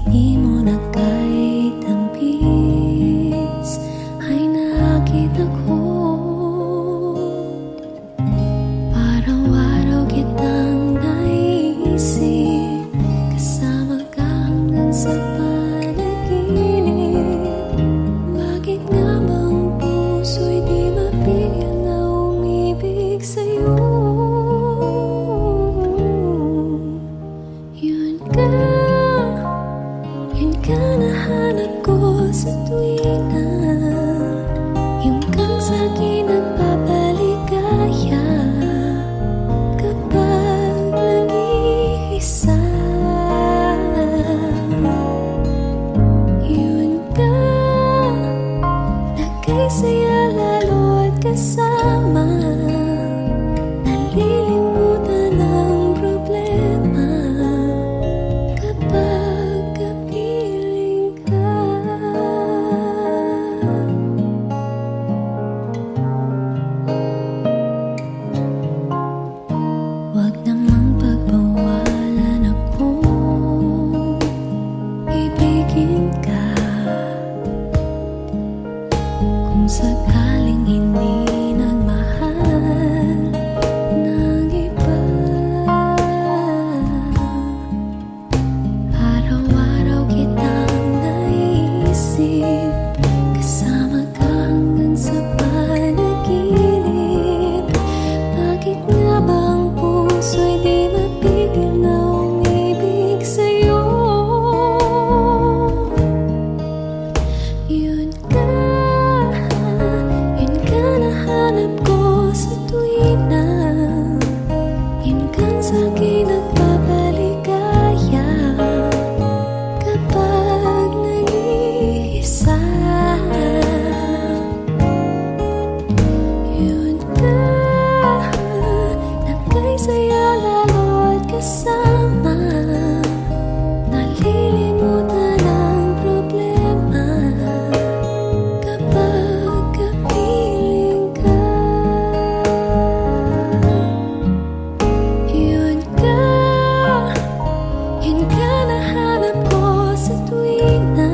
ngiti mo na kahit tampis ay nakita ko. Araw-araw kitang naisip, kasama ka hanggang sa panaginip. Bakit nga bang puso'y di mapigil na umibig sa'yo? Yun ka nahanap ko sa tuwina, yung kang sa'kin nagpapaligaya kapag nag-iisa. Yun ka, nagkasaya lalo at kasama, nalilimutan ang problema kapag kapiling ka. Huwag namang pagbawalan akong ibigin ka. Kung sakaling hindi nagmahal ng iba, araw-araw kitang naisip, kasama ka hanggang sa panaginip. Bakit nga bang puso'y di mapigil na umibig sa'yo? Yun ka nahanap ko sa tuwina, yun kang sa'kin nagpapaligaya kapag nag-iisa. Yun ka, nagkasaya lalo at kasama, nalilimutan ang problema kapag kapiling ka. Yun ka nahanap ko sa tuwina,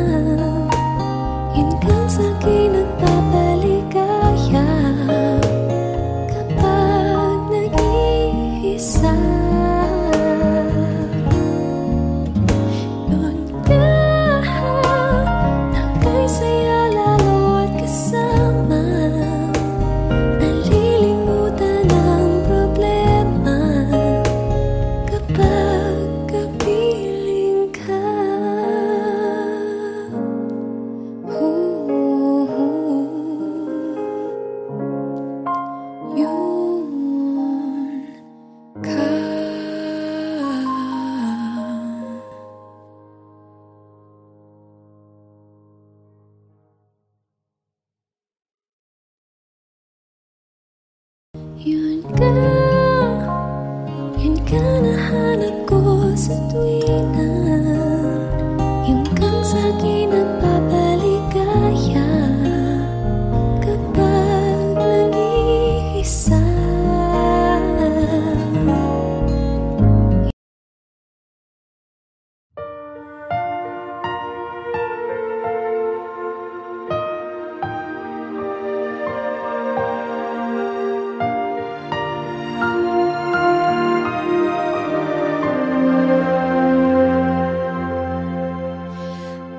yun kang sa'kin nagpapaligaya kapag nag-iisa. Yun ka, nagkasaya lalo at kasama, nalilimutan ang problema kapag kapiling ka. Yun ka. Yun ka nahanap ko sa tuwina, yung kang sa'kin nagpapaligaya kapag nag-iisa.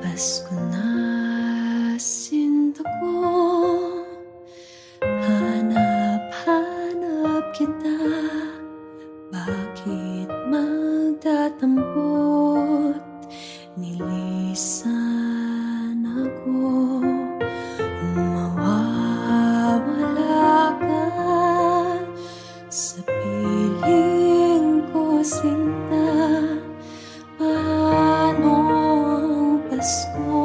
Pasko na sinta ko, hanap-hanap kita. Bakit magtatampot, nilisan ako, mawawala ka sa piling ko, sinta. Paano ang Pasko,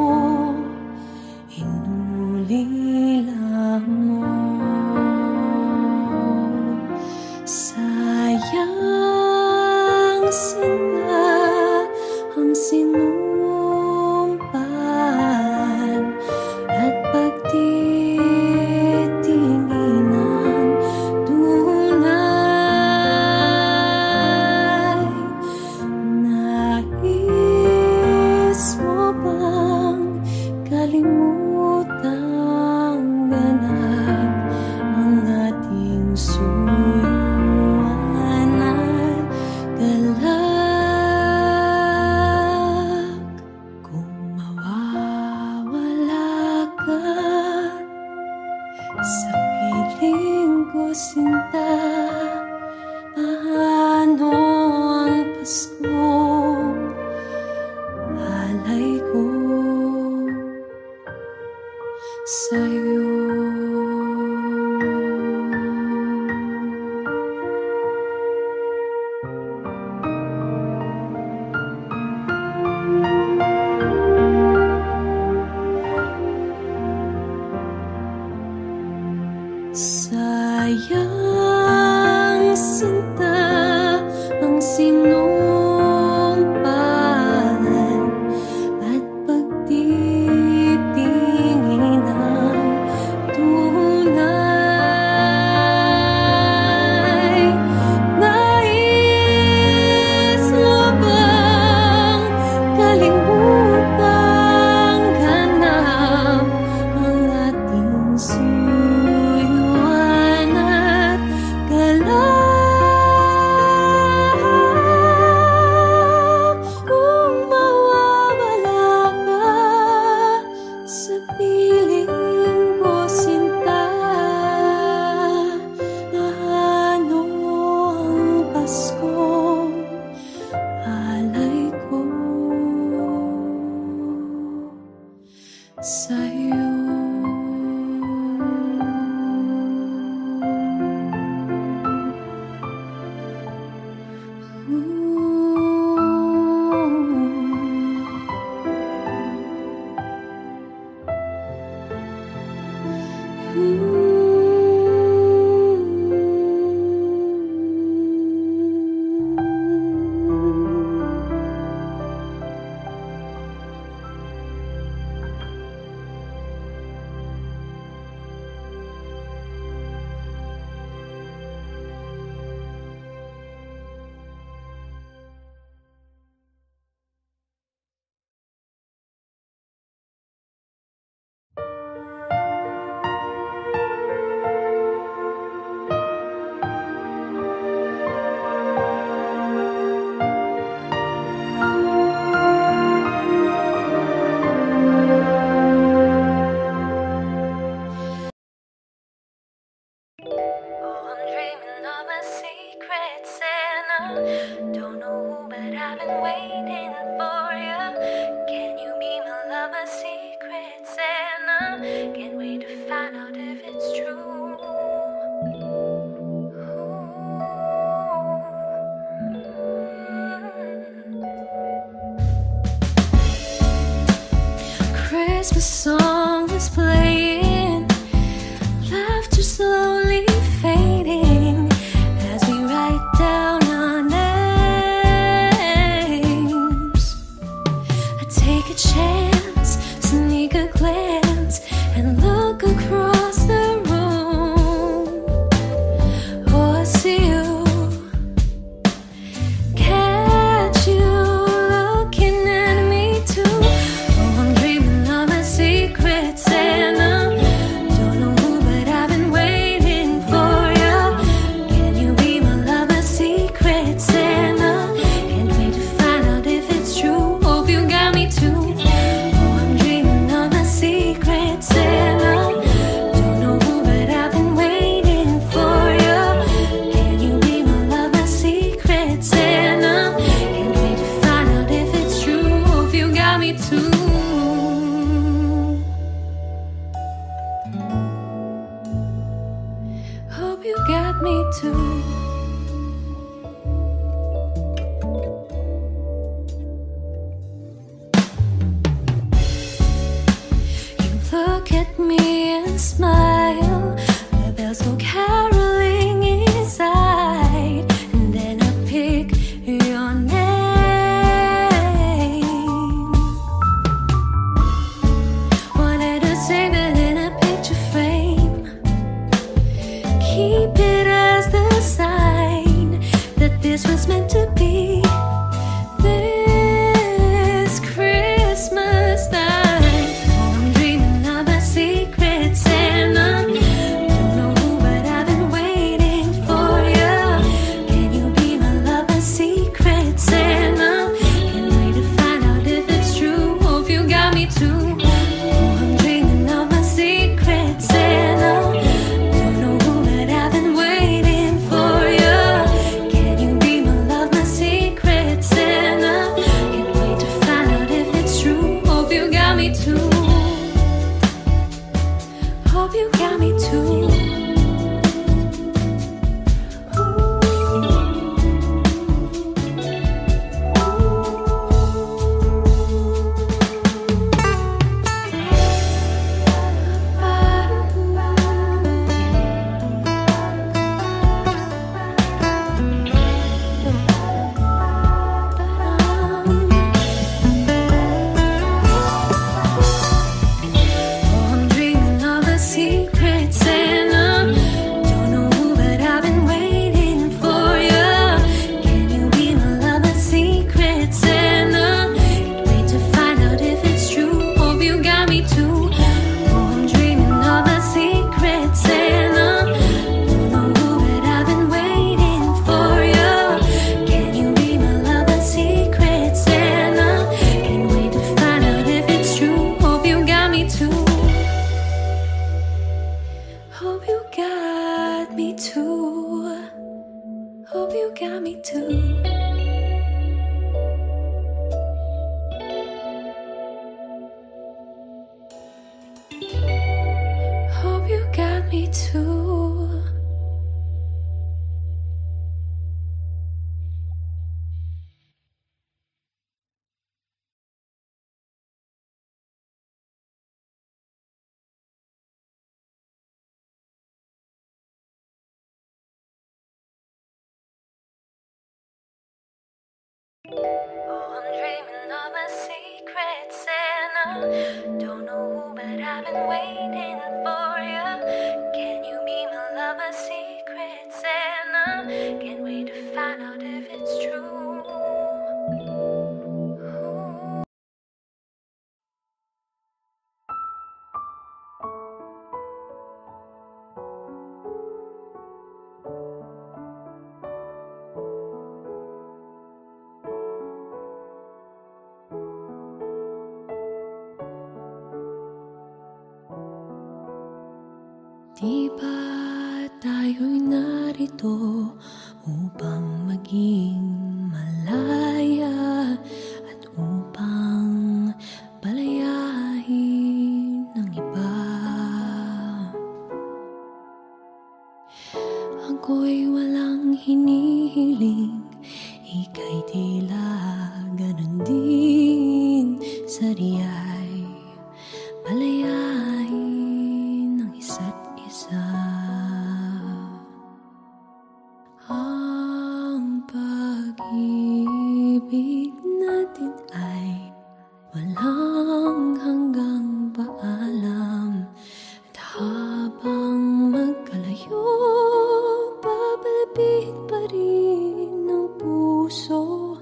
inulila mo? Sayang, sinta, ang sinumpa been waiting for you. Can you be my lover, secret Santa? Can't wait to find out if it's true. Christmas song was playing, laughter slowly fading as we write down our names. I take a chance, sneak a glance, and look across the room. Oh, I see you, catch you looking at me too. Oh, I'm dreaming of a secret Santa. Don't know who, but I've been waiting for you. Can you be my lover, secret Santa? Can't wait to find out if it's true. Hope you got me too. Oh, I'm dreaming of a secret Santa. Don't know who, but I've been waiting for you. Can you be my lover, secret Santa? Can't wait to find out if it's true. Hope you got me too. Hope you got me too. You look at me and smile. The bells go caroling inside, and then I pick your name. Wanted to save it in a picture frame. Keep it as the sign that this was meant to be. This Christmas night, oh, I'm dreaming of a secret Santa. Don't know who, but I've been waiting for you. Can you be my lover, secret Santa? Can't wait to find out if it's true. Hope you got me too. Oh, I'm dreaming of a secret Santa. Don't know who, but I've been waiting for you. Can you be my lover, secret Santa? Can't wait to find out if it's true. Hope you got me too. Hope you got me too. I'm dreaming of a secret Santa. Don't know who, but I've been waiting for you. Can you be my lover, secret Santa? Can't wait to find out if it's true. Hope you got me too. Oh, I'm dreaming of a secret Santa. Don't know who, but I've been waiting for you. Can you be my lover, secret Santa? Can't wait to find out if it's true. Hope you got me too. Hope you got me too. Hope you got me too. Hope you got me too. Oh, I'm dreaming of a secret Santa. Don't know who, but I've been waiting for you. Can you be my lover, secret Santa? Can't wait to find out if it's true. Di ba tayo'y narito upang maging malaya? natin ay walang hanggang paalam. At habang magkalayo, papalapit pa rin ang puso.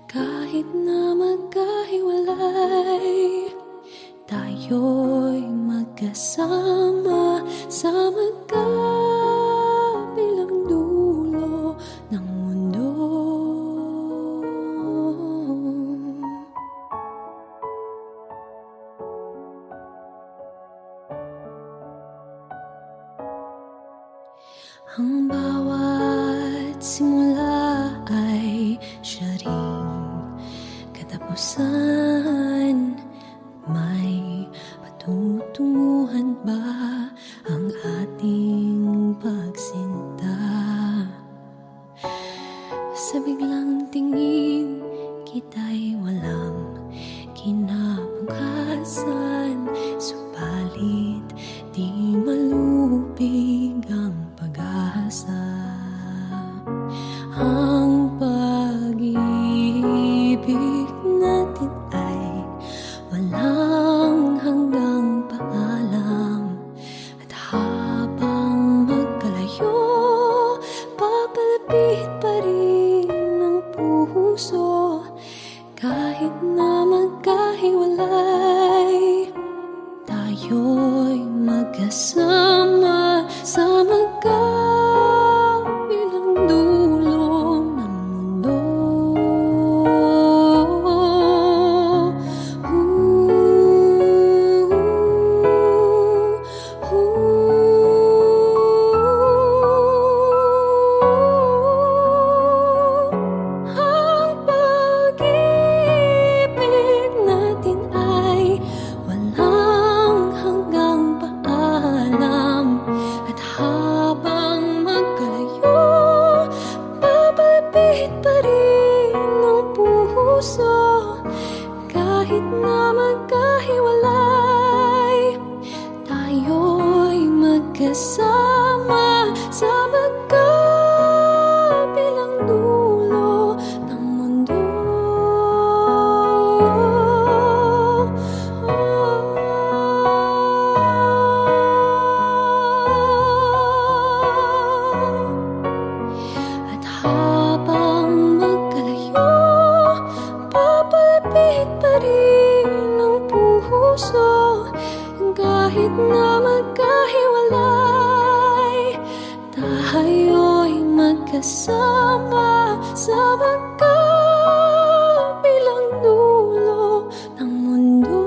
Kahit na magkahiwalay, tayo'y magkasama sa magkabilang dulo ng mundo. Ang bawat simula ay siya ring katapusan. May patutunguhan ba ang ating pagsinta? Sa biglang tingin, kita'y walang kinabukasan. Subalit di malubig ang pag-asa. Ang pag-ibig natin ay walang hanggang paalam. At habang magkalayo, papalapit pa rin ang puso. Kahit na magkahiwalay, tayo'y magkasama sa magkabilang dulo ng mundo. Ang pag-ibig natin ay walang hanggang paalam. At habang magkalayo, papalapit pa rin ang puso. Kahit na magkahiwalay, tayo'y magkasama sa magkabilang dulo ng mundo. At habang magkalayo, papalapit pa rin ang puso. Kahit na magkahiwalay, tayo'y magkasama sa magkabilang dulo ng mundo.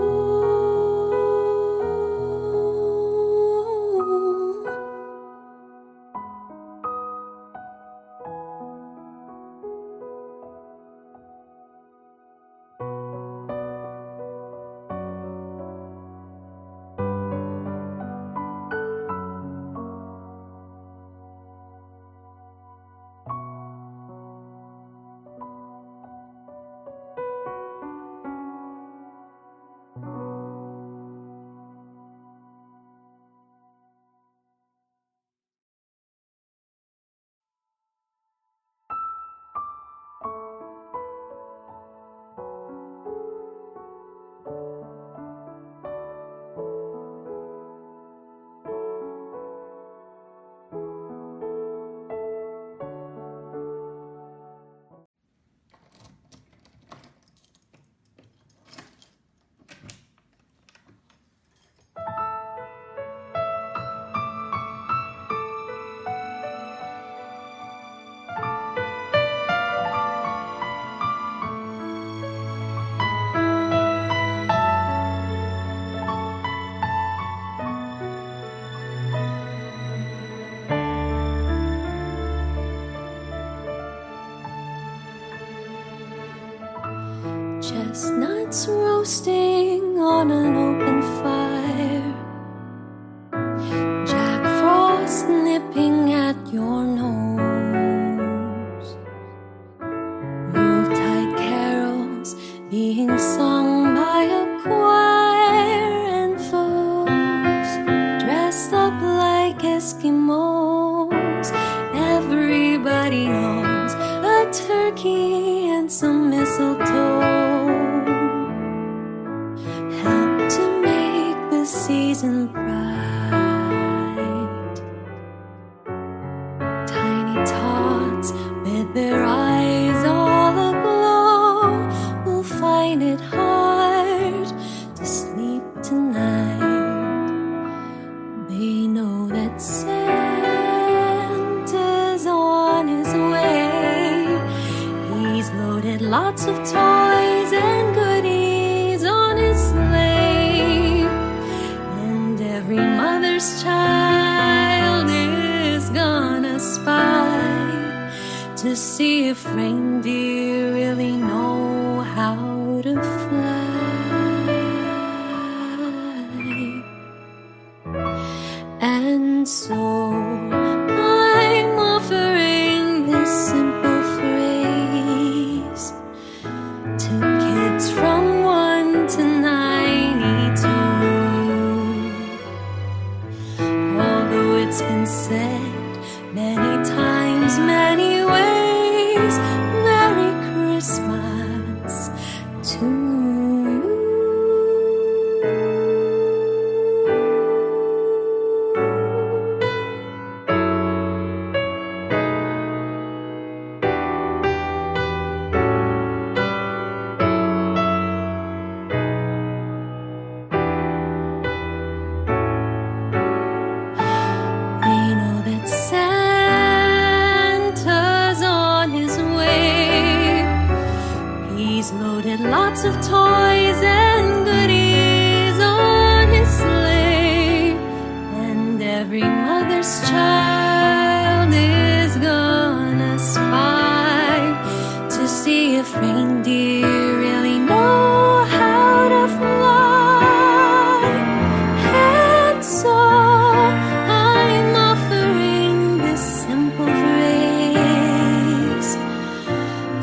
Chestnuts roasting on an open fire, Jack Frost nipping at your nose, Yuletide carols being sung by a choir, and folks dressed up like Eskimos. Everybody knows a turkey and some mistletoe. joys and pride. Tiny tots with their eyes all aglow will find it hard to sleep tonight. They know that Santa's on his way. He's loaded lots of toys and goodies on his sleigh, and every mother's child is gonna spy to see if reindeer really know how to fly. And so I'm offering this simple phrase to kids from 1 to 92. Although it's been said many times, many ways, Merry Christmas to you. They know that Santa's on his way. He's loaded lots of toys and goodies on his sleigh, and every mother's child is gonna spy to see if reindeer really know how to fly. And so I'm offering this simple phrase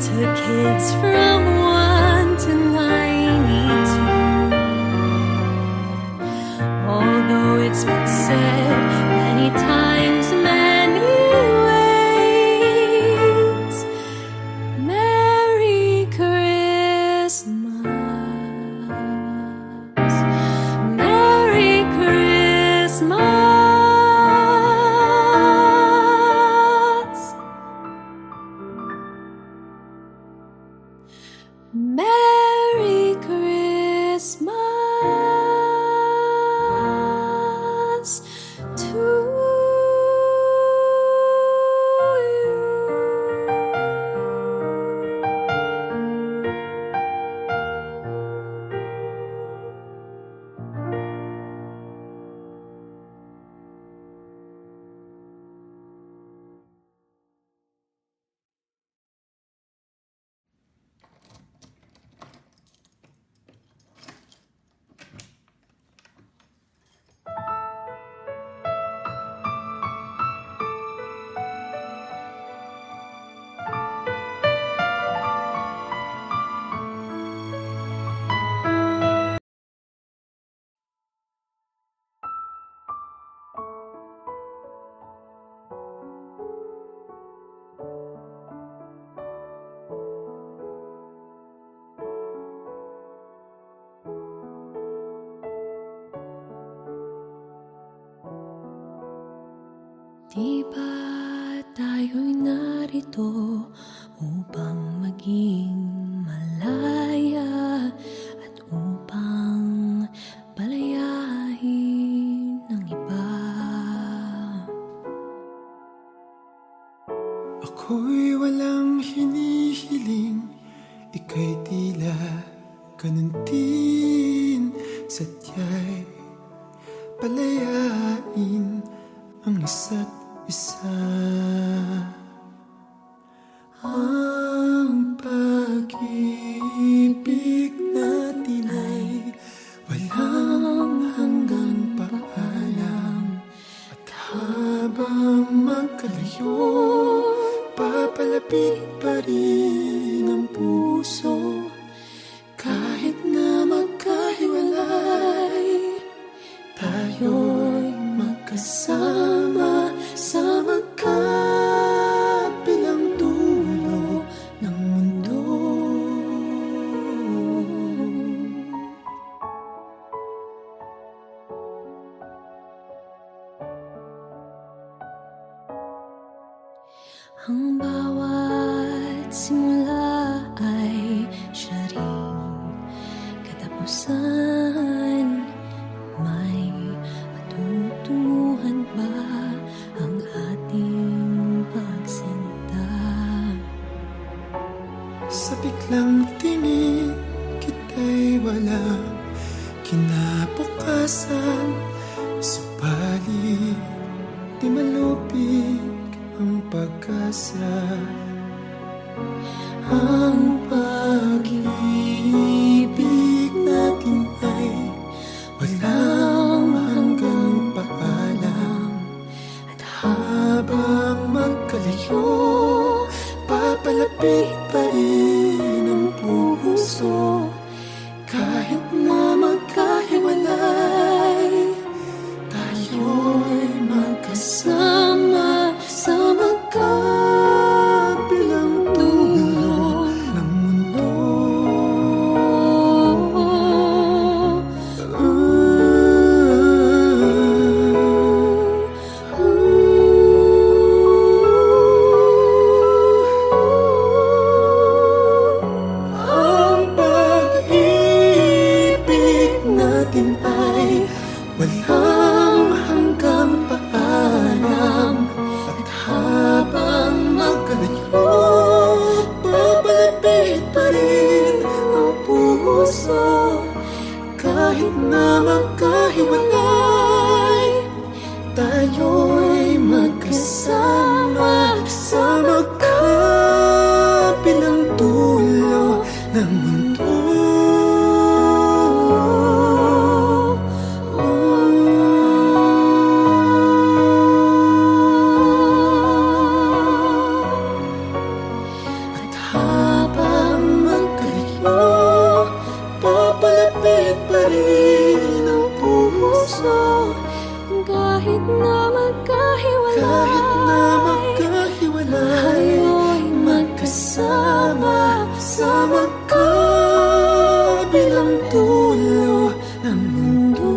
to kids from 1 to 92. Although it's been said many times, many ways, Merry Christmas. Merry Christmas. Merry Christmas to you. Di ba tayo'y narito upang maging malaya at upang palayahin ng iba? Ako'y walang hinihiling, ika'y tila ganun din. Sadya'y palayain ang isa't isa. Ang pag-ibig natin ay walang hanggang paalam, at habang magkalayo, papalapit pa rin ang puso. Kahit na magkahiwalay, tayo'y magkasama sa magkabilang dulo Ang bawat simula ay siya ring katapusan. May matutunguhan ba ang ating pagsinta? Sa biglang tingin kita'y walang kinabukasan, subalit di malupig ang pag-asa. Ang pag-ibig natin ay walang hanggang paalam, at habang magkalayo, papalapit pa rin ang puso. Kahit na magkahiwalay, tayo'y magkasama sa magkabilang dulo ng mundo. Ang pag-ibig natin ay walang hanggang paalam, at habang magkalayo, papalapit pa rin ang puso. Kahit na magkahiwalay, tayo'y magkasama sa magkabilang dulo ng mundo. At habang magkalayo, papalapit pa rin ang puso. Kahit na magkahiwalay, Kahit na magkahiwalay, tayo'y magkasama sa magkabilang dulo ng mundo.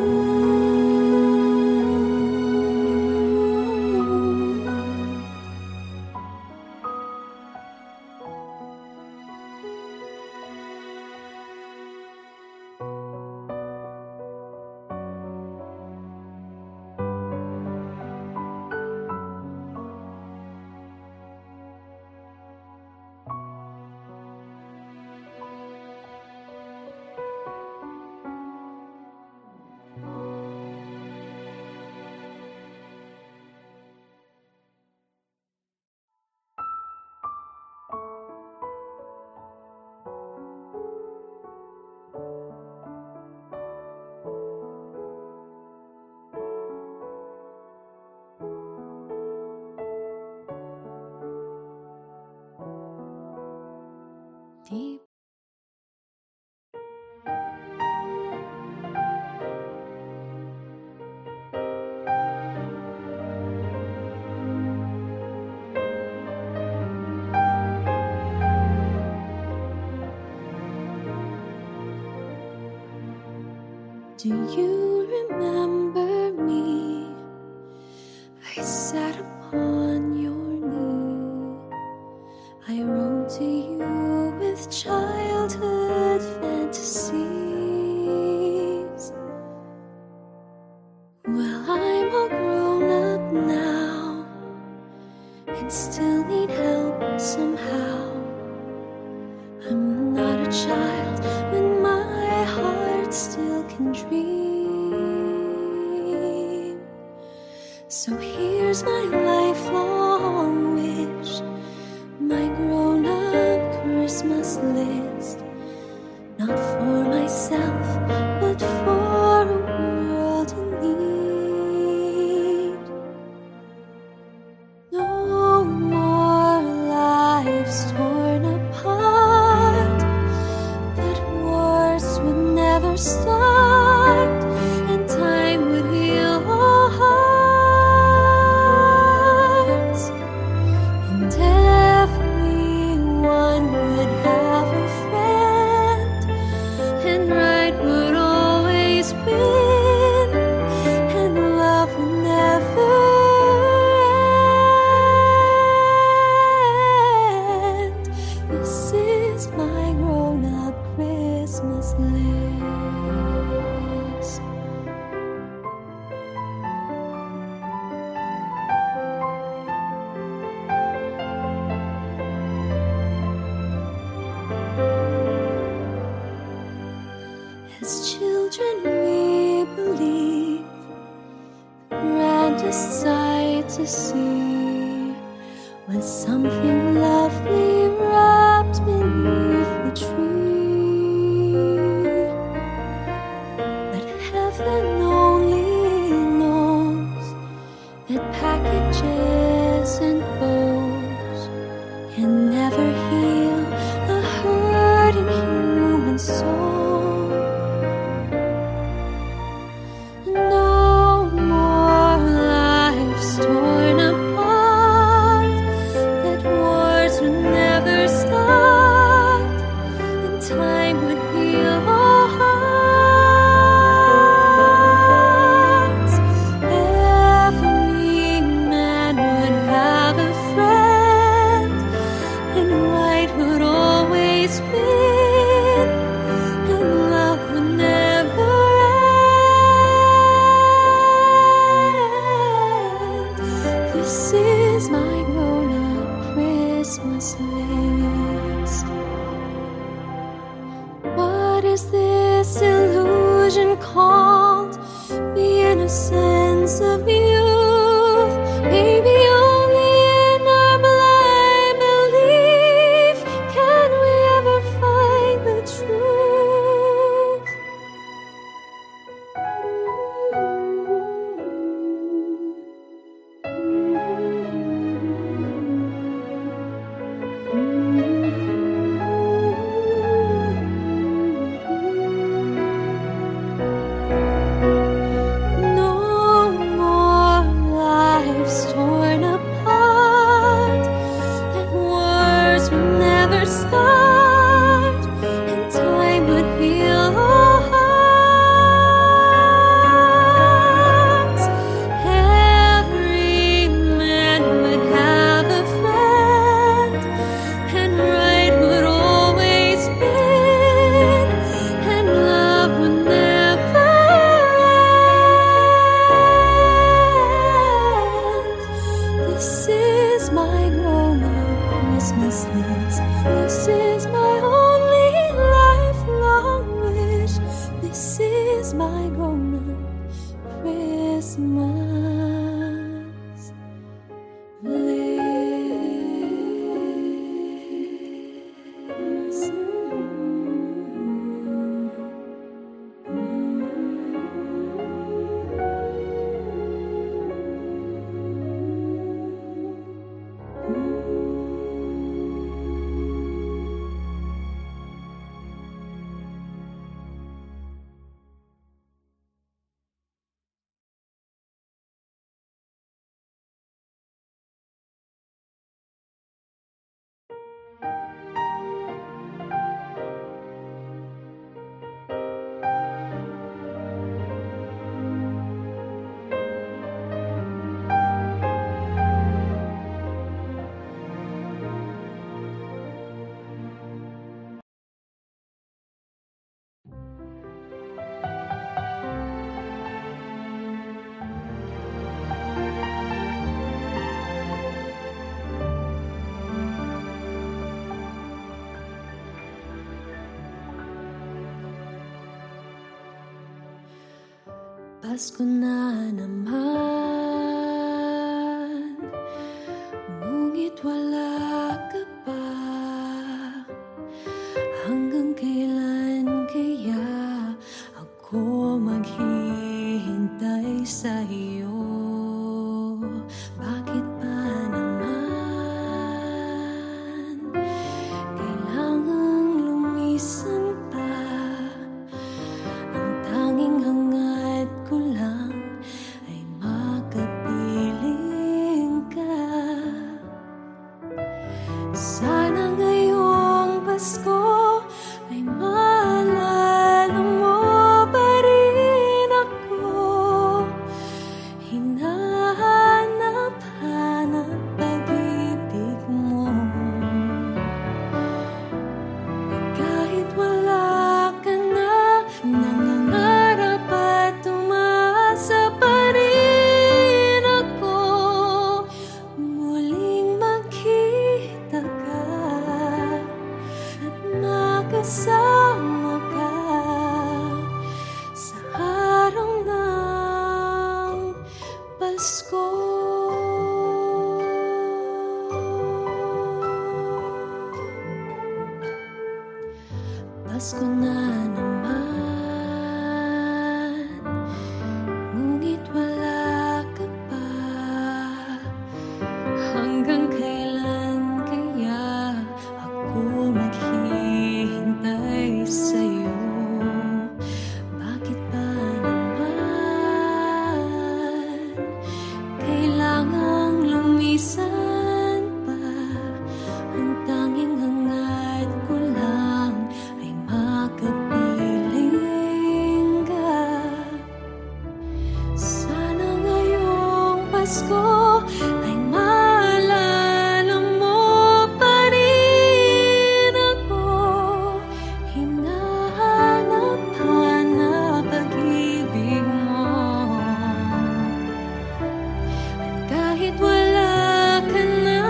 Deep. Do you remember me? I sat upon your knee. I wrote to you with childhood fantasies. Well, I'm all grown up now and still need help somehow. I'm not a child, but my heart still can dream. So here's my lifelong wish, my grown-up Christmas list. Not for myself, but for a world in need. No more lives torn apart, that wars would never start, and time would heal all hearts, and everyone would have a friend, and right would always win, and love would never Christmas list. As children we believe the grandest sight to see was something lovely wrapped beneath the tree. But heaven only knows that packages and bows can never heal a hurting human soul. No more lives torn apart, that wars would never start, and time would heal all hearts. Every man would have a friend, and right would always win, and love would never end. This is my grown-up Christmas list. What is this illusion called? The innocence of youth. Maybe only in our blind belief can we ever find the truth. No more lives torn apart, that wars would never start, and time would heal all hearts. Every man would have a friend, and right would always win, and love would never end. This is my grown-up Christmas list. This is my only lifelong wish. This is my grown-up Christmas list. Pasko na naman, ngunit wala ka pa. Hanggang kailan kaya ako maghihintay sa iyo? Bakit pa naman kailangang lumisan pa? Ang tanging hangad ko lang ay makapiling nga naman, ngunit wala ka pa. Hanggang kailan kaya ako maghihintay sa'yo? Bakit ba naman kailangang lumisan pa? Ang tanging hangad ko lang ay makapiling ka. Sana ngayong Pasko ay maalala mo pa rin ako. Hinahanap-hanap pag-ibig mo. At kahit wala ka na,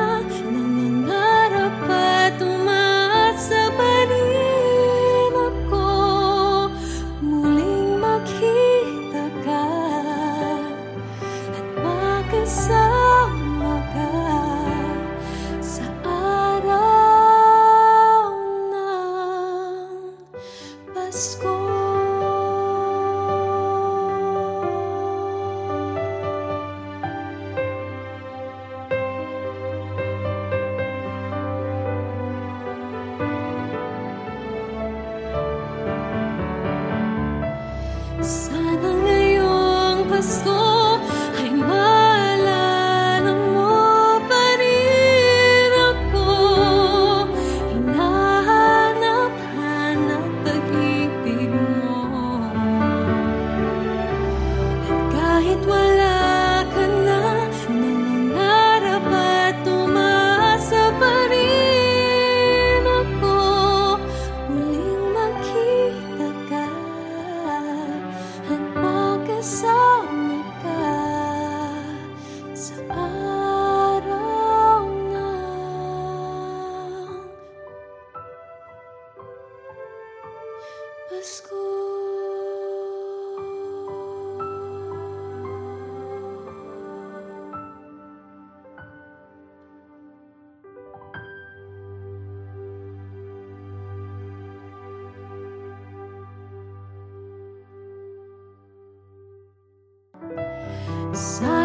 nangangarap at umaasa pa rin ako. Muling makita ka at makasama ka sa araw ng Pasko. Sana ngayong Pasko ay maalala mo pa rin ako. Hinahanap-hanap pag-ibig mo. At kahit wala ka na, nangangarap at umaasa pa rin ako. Muling makita ka at makasama ka sa araw ng Pasko. Sa